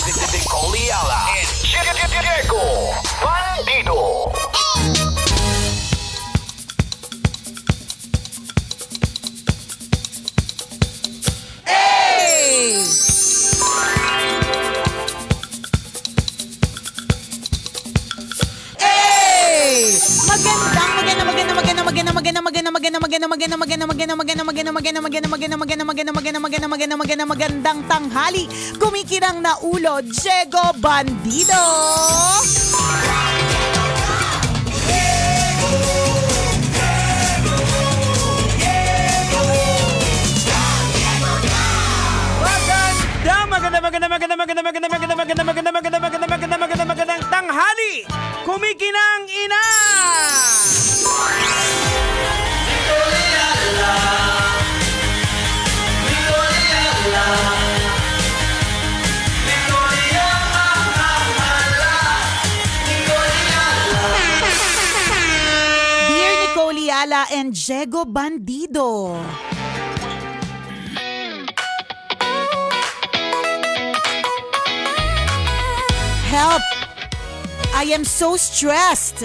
Nicole Ayala and Diego Bandido. Magandang tanghali. Kumikirang na ulo, Diego Bandido. Magandang tanghali. Kumikinang ina. Dear Nicole Ayala and Diego Bandido. Help! I am so stressed.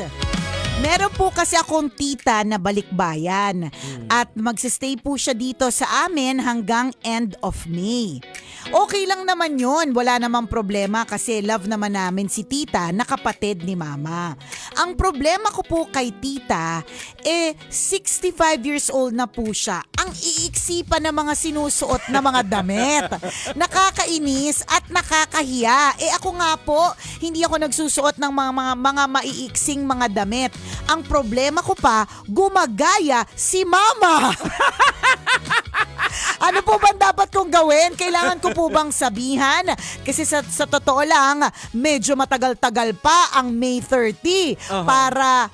Meron po kasi akong tita na balikbayan at magsistay po siya dito sa amin hanggang end of May. Okay lang naman yun, wala namang problema kasi love naman namin si tita na kapatid ni mama. Ang problema ko po kay tita, 65 years old na po siya. Ang iiksi pa ng mga sinusuot na mga damit. Nakakainis at nakakahiya. Ako nga po, hindi ako nagsusuot ng mga maiiksing mga damit. Ang problema ko pa, gumagaya si mama. Ano po bang dapat kong gawin? Kailangan ko po bang sabihan? Kasi sa totoo lang, medyo matagal-tagal pa ang May 30 para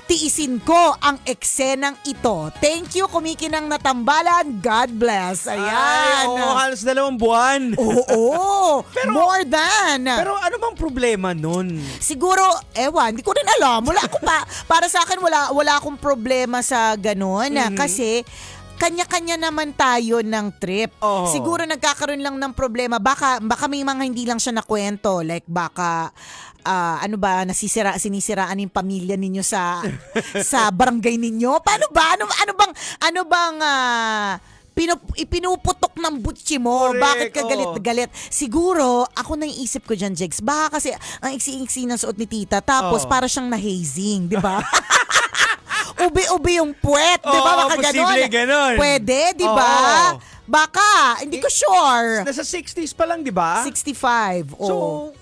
tiisin ko ang eksenang ito. Thank you, kumikinang natambalan. God bless. Ayan. Ay, oo, halos 2 buwan. Oo, more than. Pero ano bang problema nun? Siguro, hindi ko rin alam. Wala ako para sa akin, wala akong problema sa ganun. Kasi, kanya-kanya naman tayo ng trip. Oh. Siguro nagkakaroon lang ng problema. Baka may mga hindi lang siya nakwento. Like baka, sinisiraan yung pamilya ninyo sa barangay ninyo? Paano ba? Ano bang ipinuputok ng butsi mo? Correct, Bakit ka galit-galit? Siguro, ako naiisip ko dyan, Jegs, baka kasi ang iksi-iksi ng suot ni tita, tapos para siyang na-hazing, di ba? Ubi-ubi yung puwet, di ba? Baka posible ganon. Pwede, di ba? Baka, hindi ko sure. Nasa 60s pa lang, di ba? 65, So,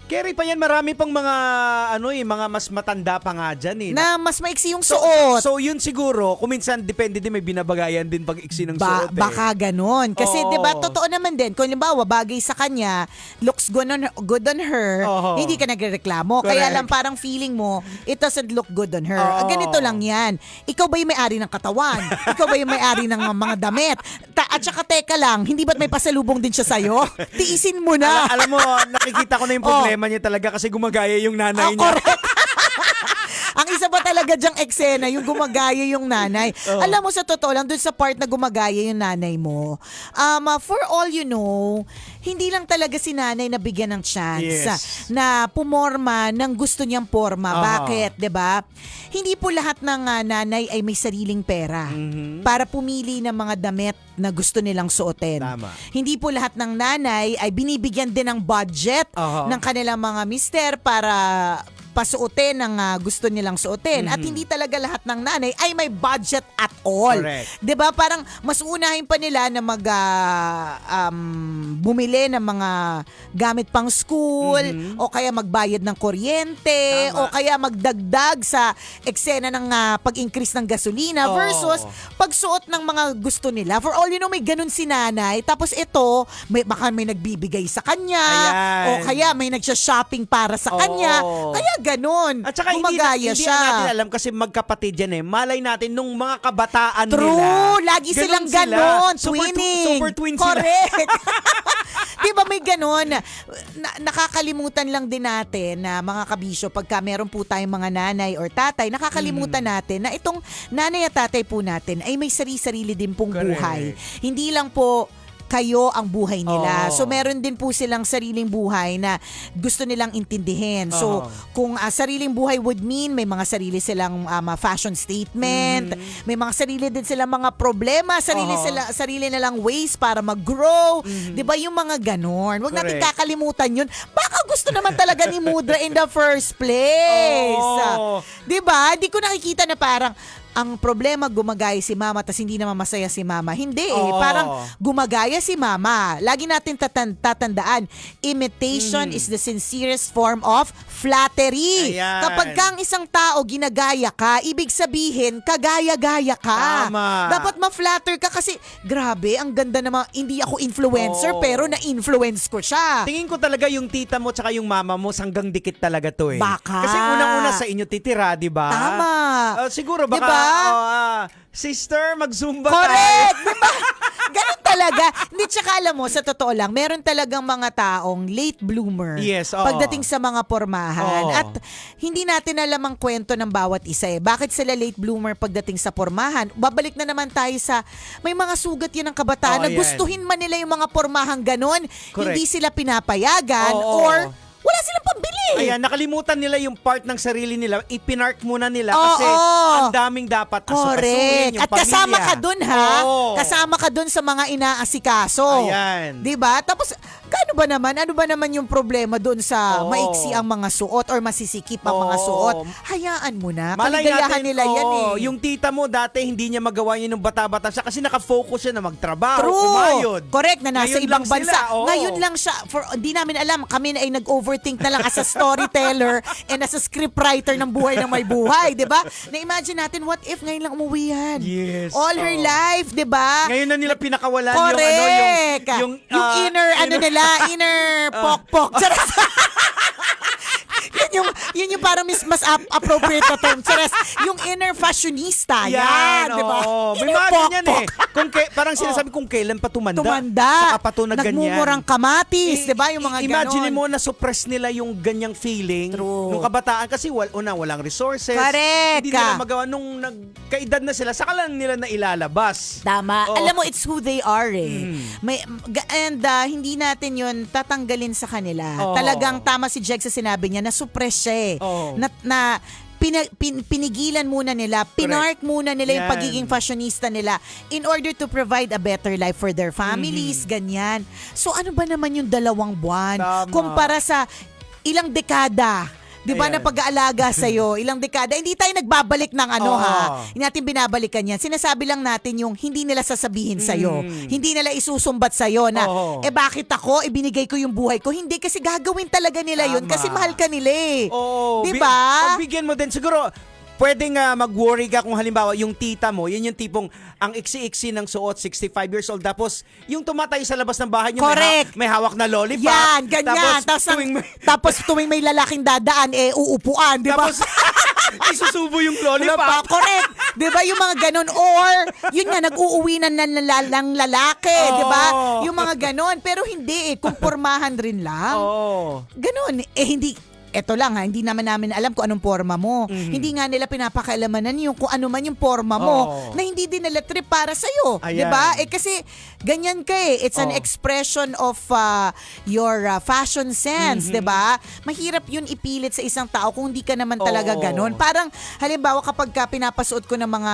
carry pa yan, marami pang mga mga mas matanda pa nga dyan na mas maiksi yung suot. So yun siguro, kung minsan depende din, may binabagayan din pag iksi ng suot. Baka ganon. Kasi 'di ba totoo naman din, kung halimbawa bagay sa kanya, looks good on her, hindi ka nagrereklamo. Correct. Kaya lang parang feeling mo, it doesn't look good on her. Ganito lang yan. Ikaw ba yung may-ari ng katawan? Ikaw ba yung may-ari ng mga damit? At saka teka lang, hindi ba't may pasalubong din siya sa'yo? Tiisin mo na. Alam mo, nakikita ko na yung problema niya talaga kasi gumagaya yung nanay niya. Correct. Ang isa pa talaga dyang eksena, yung gumagaya yung nanay. Alam mo, sa totoo lang, dun sa part na gumagaya yung nanay mo, for all you know, hindi lang talaga si nanay nabigyan ng chance na pumorma ng gusto niyang porma. Bakit? 'Di ba? Hindi po lahat ng nanay ay may sariling pera para pumili ng mga damit na gusto nilang suotin. Tama. Hindi po lahat ng nanay ay binibigyan din ng budget ng kanilang mga mister para pasuotin ang gusto nilang suotin. At hindi talaga lahat ng nanay ay may budget at all. Correct. 'Di ba? Parang mas unahin pa nila na bumili ng mga gamit pang school o kaya magbayad ng kuryente o kaya magdagdag sa eksena ng pag-increase ng gasolina versus pagsuot ng mga gusto nila. For all you know, may ganun si nanay. Tapos ito, baka may nagbibigay sa kanya o kaya may nagsha-shopping para sa kanya. Kaya ganun. At saka hindi siya. natin alam kasi magkapatid yan Malay natin nung mga kabataan nila. True, lagi silang ganon. Twinning. Super twin Correct. sila. Di ba may ganon? Nakakalimutan lang din natin na mga kabisyo, pagka meron po tayong mga nanay or tatay, nakakalimutan natin na itong nanay at tatay po natin ay may sarili-sarili din pong buhay. Hindi lang po kayo ang buhay nila. Oo. So meron din po silang sariling buhay na gusto nilang intindihin. So kung sariling buhay would mean may mga sarili silang fashion statement, may mga sarili din silang mga problema, sarili nilang ways para mag-grow. 'Di ba yung mga ganon? Huwag natin Correct. kakalimutan yun. Baka gusto naman talaga ni Mudra in the first place. Oo. 'Di ba? Di ko nakikita na parang ang problema gumagaya si mama tas hindi naman masaya si mama. Hindi Oo. Parang gumagaya si mama. Lagi natin tatandaan, imitation is the sincerest form of flattery. Ayan. Kapag ka ang isang tao ginagaya ka, ibig sabihin kagaya-gaya ka. Tama. Dapat ma-flatter ka kasi grabe, ang ganda naman. Hindi ako influencer Oo. pero na-influence ko siya. Tingin ko talaga yung tita mo tsaka yung mama mo sanggang dikit talaga to eh. Baka. Kasi unang-una sa inyo titira, di ba? Tama. Siguro baka, Diba? sister, mag-zumba Correct! tayo. Diba? Ganun talaga. Hindi, tsaka alam mo, sa totoo lang, meron talagang mga taong late bloomer Yes, oo. pagdating sa mga pormahan. Oo. At hindi natin alam ang kwento ng bawat isa eh. Bakit sila late bloomer pagdating sa pormahan? Babalik na naman tayo sa may mga sugat yun ng kabataan Oo, na yan. gustuhin man nila yung mga pormahan ganon. Correct. Hindi sila pinapayagan Oo. or wala silang pambili. Ayan, nakalimutan nila yung part ng sarili nila. Ipinark muna nila Oo. kasi ang daming dapat Correct. asukasuin, yung At kasama pamilya. ka dun ha. Oo. Kasama ka dun sa mga inaasikaso. Ayan. 'Di ba? Tapos ano ba naman yung problema dun sa Oo. maiksi ang mga suot or masisikip ang mga Oo. suot? Hayaan mo na. Malay Kaligayahan natin, nila yan eh. Yung tita mo dati hindi niya magawa yun ng bata-bata siya kasi nakafocus siya na magtrabaho, True. kumayod. Correct na nasa Ngayon ibang lang bansa. sila, oo. Ngayon lang siya. Di namin alam. Kami na ay nag-overthink na lang as a storyteller and as a scriptwriter ng buhay ng may buhay. Diba? Na-imagine natin, what if ngayon lang umuwi yan? Yes. All her Oo. life, diba? Ngayon na nila pinakawalan Correct. yung Inner pok-pok. Charas. yun yung parang mas appropriate na term. Charas. Yung inner fashionista. Yan, di ba? oo. May Inner mga ganyan eh. pok-pok. Parang sinasabi kung kailan pa tumanda. Tumanda. Saka pa to na ganyan. Nagmumurang kamatis. Di ba? Yung mga ganon. Imagine mo na suppress nila yung ganyang feeling True. nung kabataan kasi walang resources. Correct. Hindi nila magawa. Nung nagkaedad na sila, saka lang nila na ilalabas. Tama. Oo. Alam mo, it's who they are eh. Hindi natin yun tatanggalin sa kanila. Oo. Talagang tama si Jeg sa sinabi niya na suppress siya eh. Oo. Pinigilan muna nila, pinark muna nila yung Yan. pagiging fashionista nila in order to provide a better life for their families, ganyan. So ano ba naman yung 2 buwan? Tama. Kumpara sa ilang dekada. Di ba na Ayan. pag-aalaga sa'yo, ilang dekada, hindi tayo nagbabalik ng Oo. Hindi natin binabalikan yan. Sinasabi lang natin yung hindi nila sasabihin sa'yo. Hindi nila isusumbat sa'yo na, Oo. bakit ako, ibinigay ko yung buhay ko. Hindi, kasi gagawin talaga nila yun Tama. kasi mahal ka nila eh. Oo. Di ba? Pagbigyan mo din. Siguro, pwedeng mag-worry ka kung halimbawa yung tita mo, yun yung tipong ang iksi-iksi ng suot, 65 years old. Tapos, yung tumatay sa labas ng bahay niyo, Correct. may hawak na lollipop. Yan, ganyan. Tapos tuwing may lalaking dadaan, uupuan, di ba? Tapos, isusubo yung lollipop. Correct. Di ba yung mga ganun? Or, yun nga, nag-uuwi na ng lalaki, di ba? Oo. Yung mga ganun. Pero hindi eh, kung pormahan rin lang. Oo. Ganun. Eto lang hindi naman namin alam kung anong forma mo. Hindi nga nila pinapakailaman yung kung ano man yung forma mo Oo. na hindi din nila trip para sa'yo. Ayan. 'Di ba? Kasi ganyan ka eh. It's an Oo. expression of your fashion sense, 'di ba? Mahirap yun ipilit sa isang tao kung hindi ka naman talaga Oo. ganun. Parang halimbawa kapag ka pinapasuot ko ng mga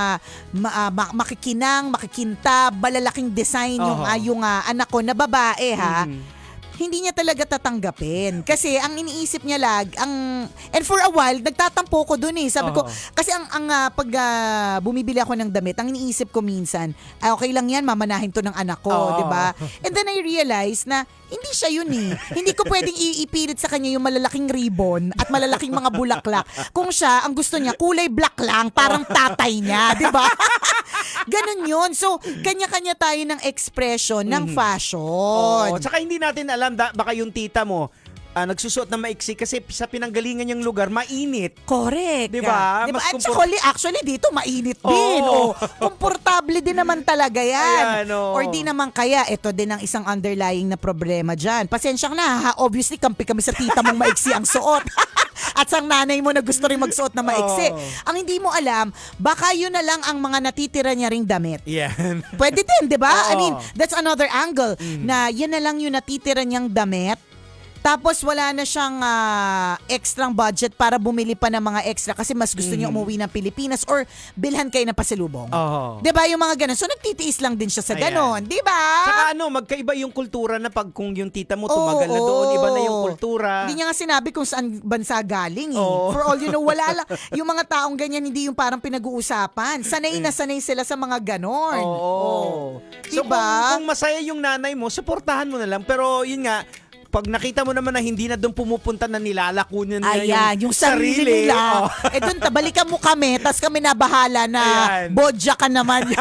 makikintab, malalaking design yung anak ko na babae ha. Hindi niya talaga tatanggapin. Kasi ang iniisip niya and for a while, nagtatampo ko dun eh. Sabi ko, kasi pag bumibili ako ng damit, ang iniisip ko minsan, okay lang yan, mamanahin to ng anak ko, Oo. di ba? And then I realized na, hindi siya yun eh. Hindi ko pwedeng ipilit sa kanya yung malalaking ribbon at malalaking mga bulaklak. Kung siya, ang gusto niya, kulay black lang, parang tatay niya, di ba? Ganun yun. So, kanya-kanya tayo ng expression ng fashion. Oo. Tsaka hindi natin alam, baka yung tita mo, nagsusuot na maiksi kasi sa pinanggalingan niyang lugar, mainit. Correct. Di ba? Diba? Mas At saka, actually, dito mainit din. Oo. Komportable din naman talaga yan. Ayan, oo. Or di naman kaya, ito din ang isang underlying na problema dyan. Pasensya ka na, ha? Obviously, kampi kami sa tita mong maiksi ang suot. At sang nanay mo na gusto rin magsuot na maiksi. Oo. Ang hindi mo alam, baka yun na lang ang mga natitira niya ring damit. Yan. Pwede din, di ba? I Oo. mean, that's another angle na yan na lang yung natitira niyang damit. Tapos wala na siyang extrang budget para bumili pa ng mga extra kasi mas gusto niya umuwi ng Pilipinas or bilhan kayo ng pasalubong. Oo. 'Di ba yung mga ganun? So nagtitiis lang din siya sa Ayan. ganun, 'di ba? Saka magkaiba yung kultura na pag kung yung tita mo tumagal na doon, iba na yung kultura. Hindi niya nga sinabi kung saan bansa galing eh. Oo. For all you know, wala lang. Yung mga taong ganyan, hindi yung parang pinag-uusapan. Sanay na sanay sila sa mga ganon. Oo. So Diba? kung masaya yung nanay mo, suportahan mo na lang. Pero yun nga, pag nakita mo naman na hindi na doon pumupunta na nilalakunan niya Ayan, yung sarili nila. Oh. Doon, balikan mo kami, tas kami nabahala na Ayan. bodja ka naman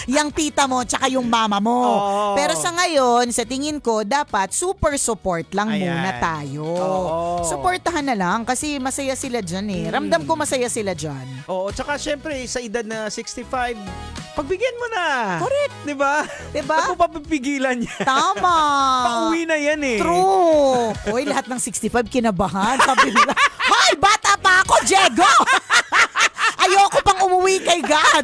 yung tita mo tsaka yung mama mo. Oo. Pero sa ngayon, sa tingin ko, dapat super support lang Ayan. muna tayo. Oo. Supportahan na lang kasi masaya sila dyan eh. Ramdam ko masaya sila dyan. Oo, tsaka syempre sa edad na 65, pagbigyan mo na. Correct. 'Di ba? Diba? Ba't mo papipigilan niya? Tama. Pauwi na yan eh. True. Hoy, lahat ng 65 kinabahan. Sabi nila, hoy, bata pa ako, Diego! Ayoko pang umuwi kay God.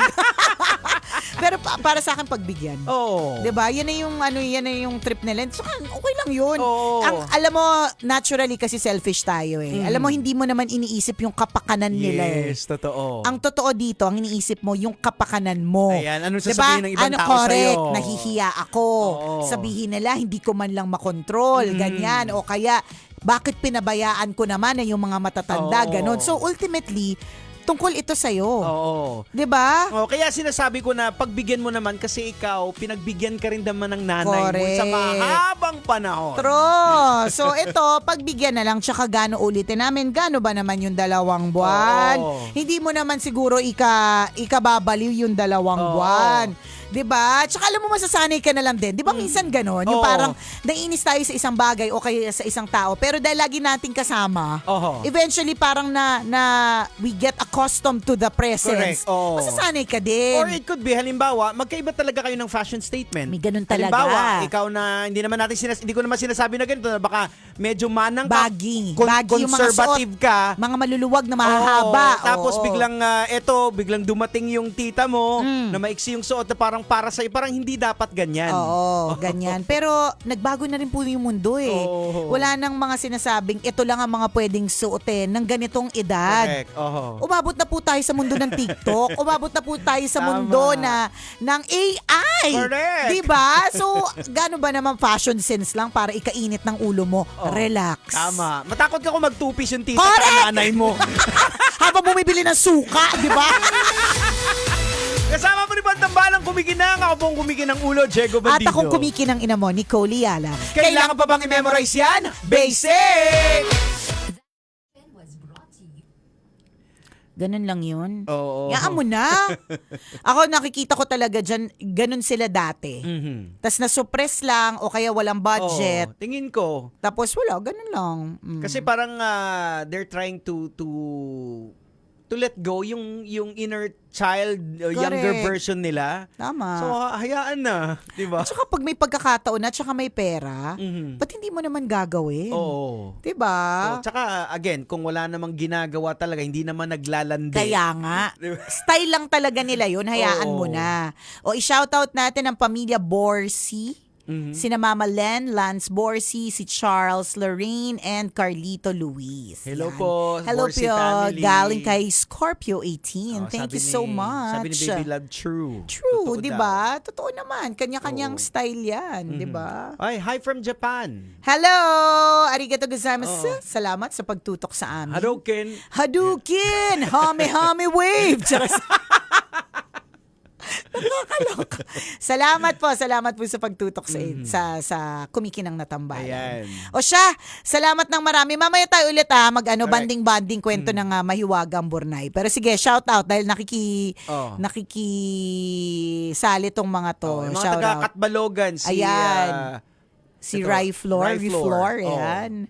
Pero para sa akin pagbigyan. Oo. 'Di ba? Yan na yung trip nila. So, okay lang 'yun. Oo. Alam mo, naturally kasi selfish tayo eh. Alam mo, hindi mo naman iniisip yung kapakanan nila eh. Yes, totoo. Ang totoo dito, ang iniisip mo yung kapakanan mo. Ayan, anong Diba? sasabihin ng ibang tao correct, sa'yo? nahihiya ako. Oo. Sabihin nila, hindi ko man lang makontrol, ganyan. O kaya, bakit pinabayaan ko naman na yung mga matatanda, Oo. ganon. So ultimately, tungkol ito sa'yo. Oo. 'Di ba? Oh, kaya sinasabi ko na pagbigyan mo naman kasi ikaw, pinagbigyan ka rin naman ng nanay mo Correct. sa mahabang panahon. True. So ito, pagbigyan na lang, tsaka gano ulitin namin, gano ba naman yung 2 buwan? Oo. Hindi mo naman siguro ikababaliw yung 2 Oo. buwan. 'Di ba? Tsaka alam mo, masasanay ka na lang din. 'Di ba minsan ganon? Yung Oo. parang naiinis tayo sa isang bagay o kaya sa isang tao, pero dahil lagi nating kasama, Oo. eventually parang na we get accustomed to the presence. Correct. Oo. Masasanay ka din. Or it could be, halimbawa, magkaiba talaga kayo ng fashion statement. May ganun talaga. Halimbawa, ikaw na, hindi ko naman sinasabi na ganito, na baka medyo manang ka, Baggy. Baggy yung mga conservative ka. Mga maluluwag na mahahaba. Oo, tapos Oo. biglang dumating yung tita mo na maiksi yung suot na parang para sa'yo, parang hindi dapat ganyan. Oo, ganyan. Pero nagbago na rin po yung mundo eh. Oo. Wala nang mga sinasabing ito lang ang mga pwedeng suotin ng ganitong edad. Correct. Oo. Umabot na po tayo sa mundo ng TikTok. Umabot na po tayo sa Tama. mundo ng AI. Correct. Diba? So, gaano ba naman fashion sense lang para ikainit ng ulo mo? Oo. Relax. Tama. Matakot ka kung magtupis yung tita Correct! sa nanay mo. Habang bumibili ng suka, di ba? Kasama mo ni Bantambalang kumikinang. Ako pong kumikinang ulo, Diego At Bandido. akong kumikinang ina mo, Nicole Yala. Kailangan pa bang i-memorize yan? Basic! Ganun lang yun. Oo. Yaan mo na. Ako nakikita ko talaga dyan, ganun sila dati. Mhm. Tas na-suppress lang o kaya walang budget. Oo, tingin ko. Tapos wala, ganun lang. Mm. Kasi parang they're trying to let go yung inner child, younger Correct. version nila. Tama. So hayaan na, 'di ba? Tsaka pag may pagkakataon at tsaka may pera, Mhm. ba't hindi mo naman gagawin? Oo. Diba? Tsaka again, kung wala namang ginagawa talaga, hindi naman naglalandi. Kaya nga. Diba? Style lang talaga nila yun, hayaan mo Oo. na. O i-shoutout natin ang pamilya Borsi. Mhm. Sina Mama Len, Lance Borsi, si Charles Lorraine, and Carlito Luis. Hello Yan. po, Hello Borsi po, family. galing kay Scorpio 18. Oh, Thank sabi you so ni- much. Sabi ni Baby Love, true. True, Totoo di daw. ba? Totoo naman. Kanya-kanyang Oo. style yan, di Mhm. ba? Ay, hi from Japan. Hello! Arigato gozaimasu. Oo. Salamat sa pagtutok sa amin. Hadouken. Hadouken! Hame wave! Charas. Nakakaloka. Salamat po sa pagtutok sa kumikinang na tambayan. Ayan. O siya, salamat ng marami. Mamaya tayo ulit Correct. banding-banding kwento ng Mahiwagang Burnay. Pero sige, shout out dahil Oh. nakikisali tong mga to. Oh, yung mga Shout out. taga-Katbalogan. Ayan. Si ito, Rai Flor, Rai Rai Flor. Flor, Oh. ayan.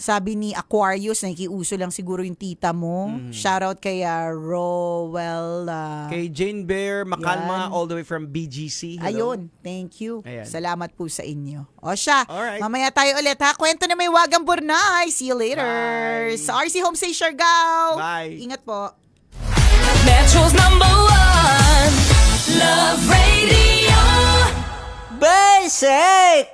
Sabi ni Aquarius, nakikiuso lang siguro yung tita mo. Shoutout kay Rowell. Kay Jane Bear, Makalma, Yan. all the way from BGC. Hello. Ayun, thank you. Ayan. Salamat po sa inyo. O siya, Alright. mamaya tayo ulit ha. Kwento na may Wagang Burnay. See you later. Bye. Sa RC Home sa Siargao. Bye. Ingat po. Metro's number one, Love Radio. Basic!